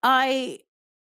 I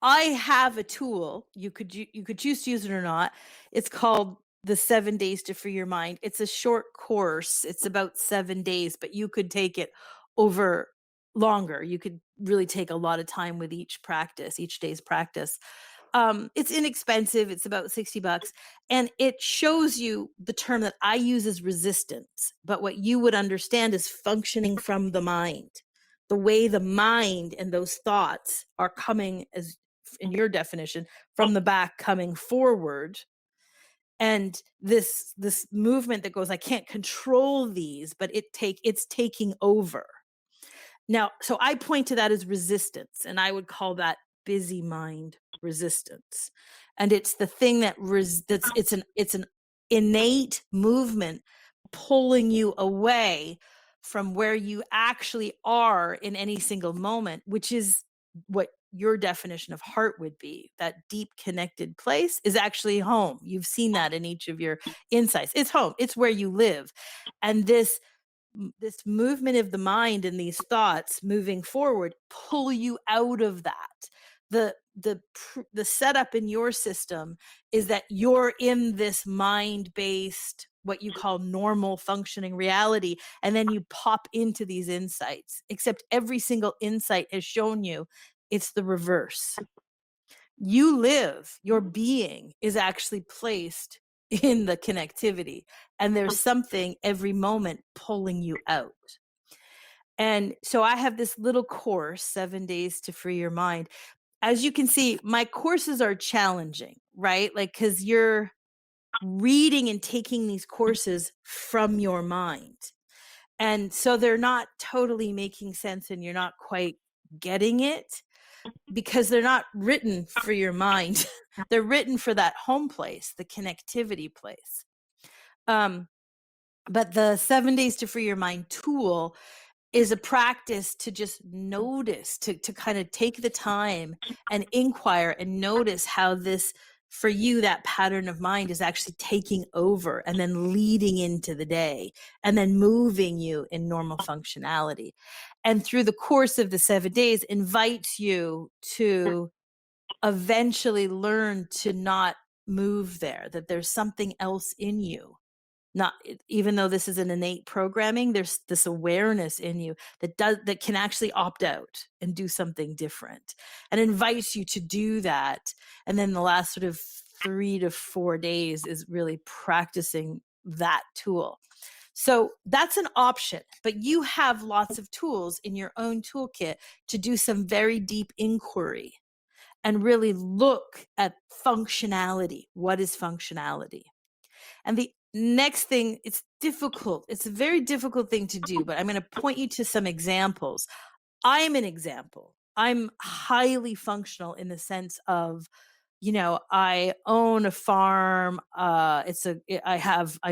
I have a tool. You could choose to use it or not. It's called the 7 days to free your mind. It's a short course. It's about 7 days, but you could take it over longer. You could really take a lot of time with each day's practice. It's inexpensive. It's about 60 bucks, and it shows you the term that I use as resistance, but what you would understand is functioning from the mind. The way the mind and those thoughts are coming, as in your definition, from the back coming forward, and this movement that goes, I can't control these, but it's taking over. Now, so I point to that as resistance, and I would call that busy mind resistance. And it's the thing that's it's an innate movement pulling you away from where you actually are in any single moment, which is what your definition of heart would be. That deep connected place is actually home. You've seen that in each of your insights. It's home. It's where you live. And this movement of the mind and these thoughts moving forward pull you out of that. The setup in your system is that you're in this mind based, what you call normal functioning reality, and then you pop into these insights, except every single insight has shown you it's the reverse. You live, your being is actually placed in the connectivity, and there's something every moment pulling you out. And so I have this little course, 7 days to free your mind. As you can see, my courses are challenging, right? Like, because you're reading and taking these courses from your mind. And so they're not totally making sense and you're not quite getting it because they're not written for your mind. They're written for that home place, the connectivity place. But the 7 days to free your mind tool is a practice to just notice, to kind of take the time and inquire and notice how this, for you, that pattern of mind is actually taking over and then leading into the day and then moving you in normal functionality. And through the course of the 7 days, invites you to eventually learn to not move there, that there's something else in you. Not even though this is an innate programming, there's this awareness in you that can actually opt out and do something different, and invites you to do that. And then the last sort of 3 to 4 days is really practicing that tool. So that's an option, but you have lots of tools in your own toolkit to do some very deep inquiry and really look at functionality. What is functionality? And the next thing, it's difficult. It's a very difficult thing to do, but I'm going to point you to some examples. I'm an example. I'm highly functional in the sense of, I own a farm. I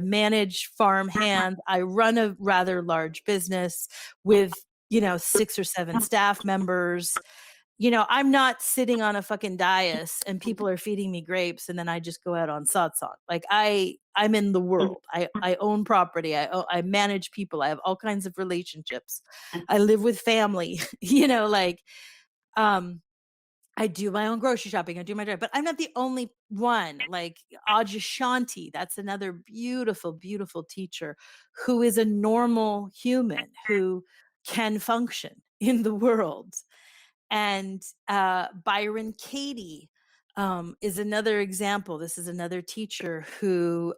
manage farm hands. I run a rather large business with, 6 or 7 staff members. I'm not sitting on a fucking dais and people are feeding me grapes and then I just go out on satsang. Like I'm in the world. I own property. I manage people. I have all kinds of relationships. I live with family. Um I do my own grocery shopping. I do my job, but I'm not the only one. Like Ajashanti, that's another beautiful, beautiful teacher who is a normal human who can function in the world. And Byron Katie is another example. This is another teacher who,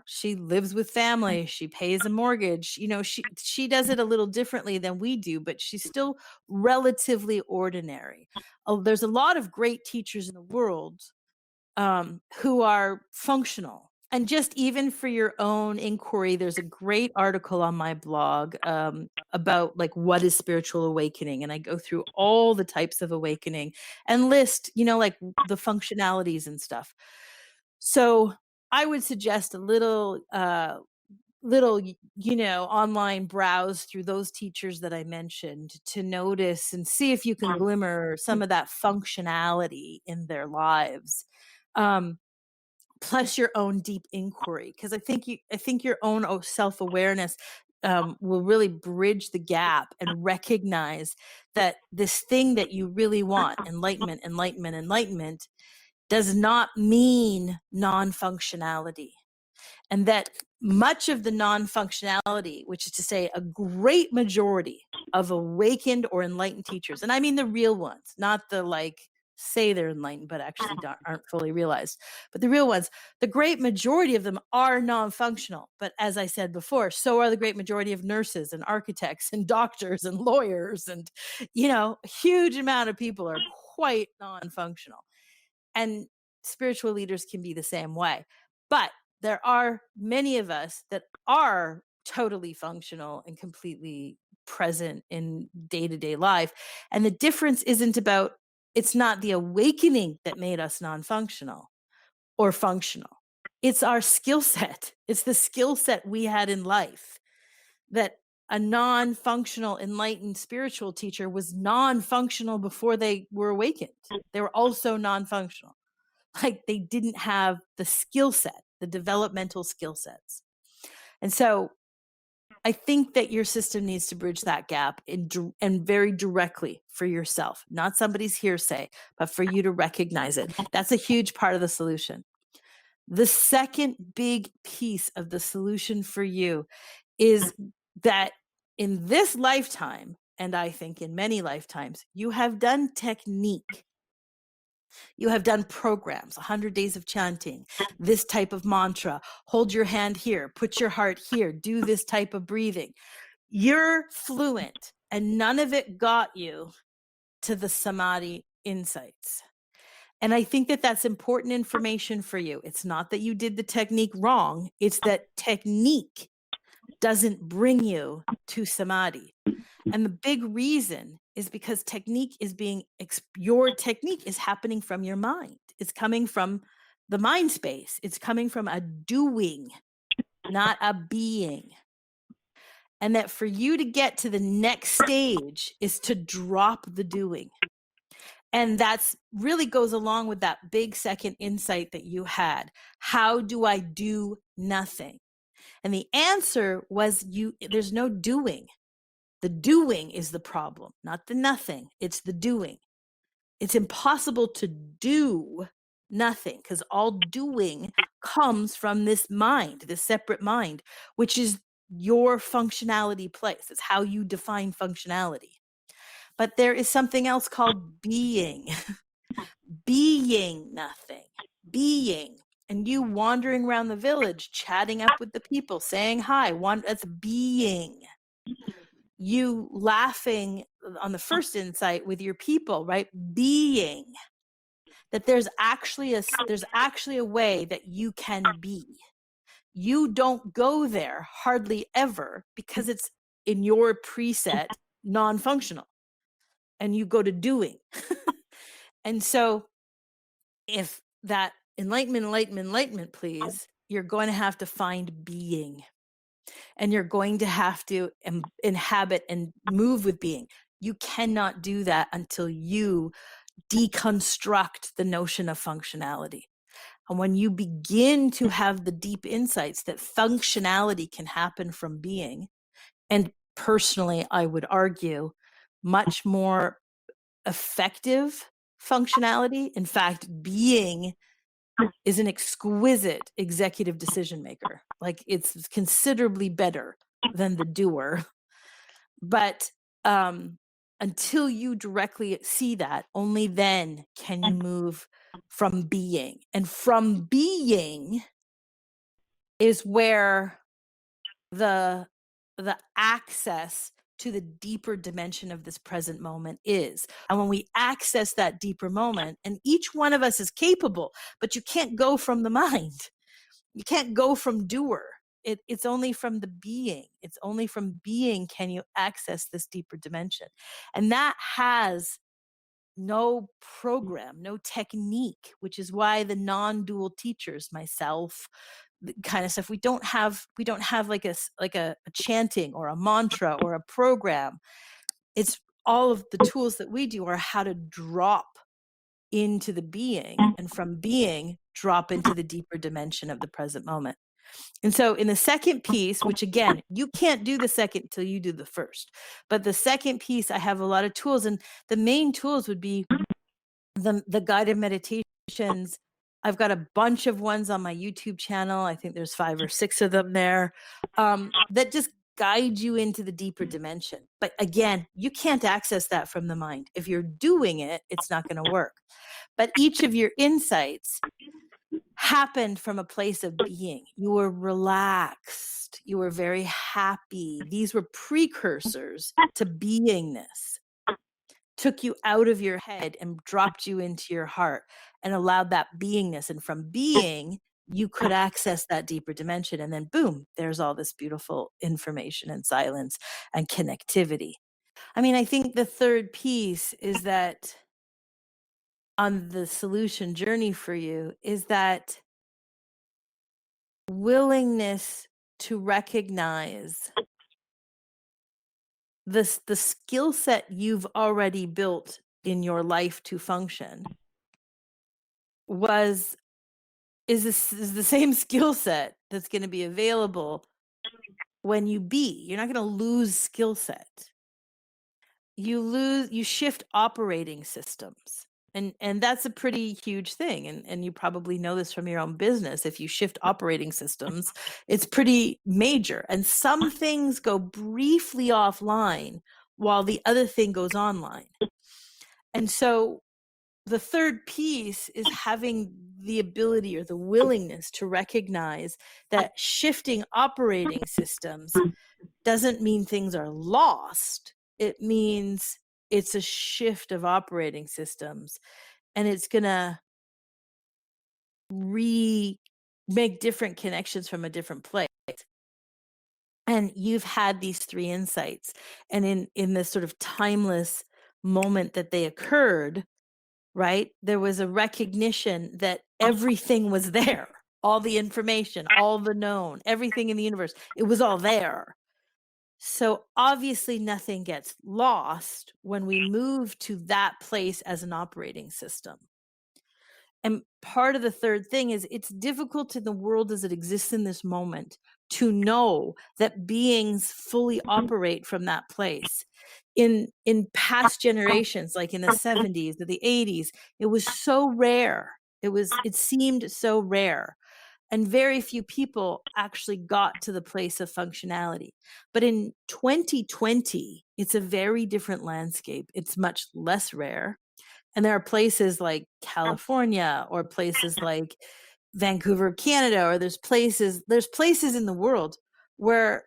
she lives with family. She pays a mortgage. She does it a little differently than we do, but she's still relatively ordinary. Oh, there's a lot of great teachers in the world who are functional. And just even for your own inquiry, there's a great article on my blog about like what is spiritual awakening, and I go through all the types of awakening and list, like the functionalities and stuff. So I would suggest a little online browse through those teachers that I mentioned to notice and see if you can glimmer some of that functionality in their lives. Um, Plus your own deep inquiry, because I think your own self-awareness, will really bridge the gap and recognize that this thing that you really want, enlightenment, does not mean non-functionality. And that much of the non-functionality, which is to say a great majority of awakened or enlightened teachers, and I mean the real ones, not the like say they're enlightened but actually aren't fully realized, but the real ones, the great majority of them are non-functional. But as I said before, so are the great majority of nurses and architects and doctors and lawyers, and a huge amount of people are quite non-functional. And spiritual leaders can be the same way. But there are many of us that are totally functional and completely present in day-to-day life. And the difference it's not the awakening that made us non-functional or functional. It's our skill set. It's the skill set we had in life that a non-functional enlightened spiritual teacher was non-functional before they were awakened. They were also non-functional. Like they didn't have the skill set, the developmental skill sets. And so I think that your system needs to bridge that gap and very directly for yourself, not somebody's hearsay, but for you to recognize it. That's a huge part of the solution. The second big piece of the solution for you is that in this lifetime, and I think in many lifetimes, you have done technique. You have done programs, 100 days of chanting, this type of mantra, hold your hand here, put your heart here, do this type of breathing. You're fluent, and none of it got you to the samadhi insights. And I think that that's important information for you. It's not that you did the technique wrong. It's that technique doesn't bring you to samadhi. And the big reason is because your technique is happening from your mind. It's coming from the mind space. It's coming from a doing, not a being. And that for you to get to the next stage is to drop the doing. And that's really goes along with that big second insight that you had. How do I do nothing? And the answer was there's no doing. The doing is the problem, not the nothing. It's the doing. It's impossible to do nothing because all doing comes from this mind, this separate mind, which is your functionality place. It's how you define functionality. But there is something else called being. Being nothing. Being. And you wandering around the village, chatting up with the people, saying hi. That's being. You laughing on the first insight with your people, right? Being. That there's actually a way that you can be. You don't go there hardly ever because it's in your preset non-functional, and you go to doing. And so if that enlightenment, please, you're going to have to find being. And you're going to have to inhabit and move with being. You cannot do that until you deconstruct the notion of functionality. And when you begin to have the deep insights that functionality can happen from being, and personally, I would argue, much more effective functionality. In fact, being is an exquisite executive decision maker. Like it's considerably better than the doer. But until you directly see that, only then can you move from being. And from being is where the access to the deeper dimension of this present moment is. And when we access that deeper moment, and each one of us is capable, but you can't go from the mind. You can't go from doer. It's only from the being. It's only from being can you access this deeper dimension. And that has no program, no technique, which is why the non-dual teachers, myself, kind of stuff, we don't have like a chanting or a mantra or a program. It's all of the tools that we do are how to drop into the being, and from being drop into the deeper dimension of the present moment. And so in the second piece, which again, you can't do the second until you do the first. But the second piece, I have a lot of tools, and the main tools would be the guided meditations. I've got a bunch of ones on my YouTube channel. I think there's 5 or 6 of them there, that just guide you into the deeper dimension. But again, you can't access that from the mind. If you're doing it, it's not going to work. But each of your insights happened from a place of being. You were relaxed. You were very happy. These were precursors to beingness. Took you out of your head and dropped you into your heart and allowed that beingness. And from being, you could access that deeper dimension. And then boom, there's all this beautiful information and silence and connectivity. I mean, I think the third piece is that on the solution journey for you is that willingness to recognize the skill set you've already built in your life to function is the same skill set that's going to be available when you be. You're not going to lose skill set. You shift operating systems. And that's a pretty huge thing. And you probably know this from your own business. If you shift operating systems, it's pretty major. And some things go briefly offline while the other thing goes online. And so the third piece is having the ability or the willingness to recognize that shifting operating systems doesn't mean things are lost. It means it's a shift of operating systems, and it's going to make different connections from a different place. And you've had these 3 insights, and in this sort of timeless moment that they occurred, right? There was a recognition that everything was there, all the information, all the known, everything in the universe, it was all there. So obviously nothing gets lost when we move to that place as an operating system. And part of the third thing is it's difficult in the world as it exists in this moment to know that beings fully operate from that place. In past generations, like in the 70s or the 80s, it was so rare. It seemed so rare. And very few people actually got to the place of functionality. But in 2020, it's a very different landscape. It's much less rare. And there are places like California or places like Vancouver, Canada, or there's places in the world where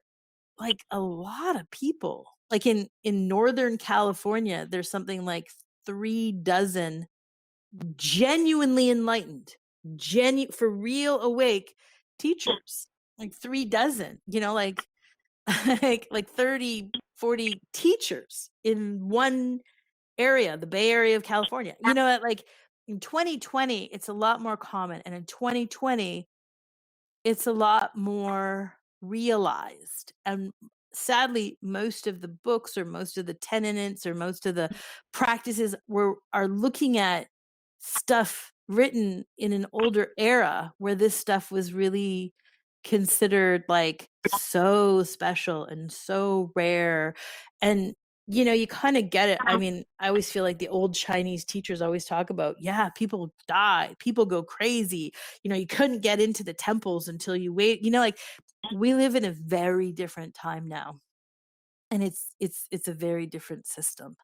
like a lot of people, like in Northern California, there's something like 3 dozen genuinely enlightened, for real awake teachers, like 3 dozen, like like 30, 40 teachers in one area, the Bay Area of California. Like in 2020, it's a lot more common. And in 2020, it's a lot more realized. And sadly, most of the books or most of the tenets or most of the practices are looking at stuff written in an older era where this stuff was really considered like so special and so rare. And you kind of get it. I mean, I always feel like the old Chinese teachers always talk about, yeah, people die, people go crazy. You couldn't get into the temples until you wait. Like we live in a very different time now, and it's a very different system.